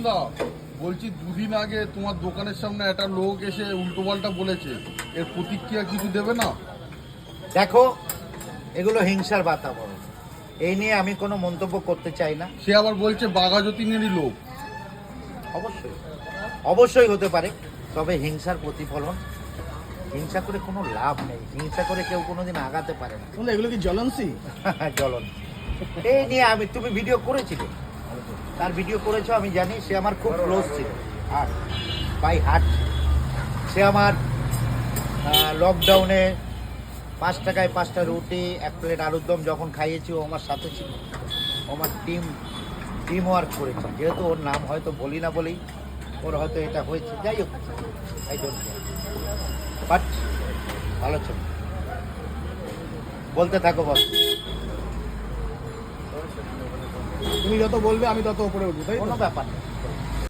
দা, বলছি দুদিন আগে তোমার দোকানের সামনে একটা লোক এসে উল্টোপাল্টা বলেছে, এর প্রতিক্রিয়া কিছু দেবে না? দেখো, এগুলো হিংসার বাতাবরণ, এই নিয়ে আমি কোনো মন্তব্য করতে চাই না। সে আবার বলছে বাঘাযতীনেরই লোক। অবশ্যই অবশ্যই হতে পারে, তবে হিংসার প্রতিফলন। হিংসা করে কোনো লাভ নেই, হিংসা করে কেউ কোনোদিন আগাতে পারে না। এগুলো কি জ্বলনসি? জ্বলন এই নিয়ে তুমি ভিডিও করেছিলে, তার ভিডিও করেছো আমি জানি। সে আমার খুব ক্লোজ ছিল, আর বাই হার্ট। সে আমার লকডাউনে 5 টাকায় 5টা রুটি, 1 প্লেট আলুর দম যখন খাইয়েছি, ও আমার সাথে ছিল। ও আমার টিম ওয়ার্ক করেছে। যেহেতু ওর নাম হয়তো বলি না বলেই ওর হয়তো এটা হয়েছে, যাই হোক, আই ডোন্ট কেয়ার। বাট ভালো ছবি, বলতে থাকো বস। তুমি যত বলবে আমি তত উপরে উঠবো, তাই তো? কোনো ব্যাপার নেই।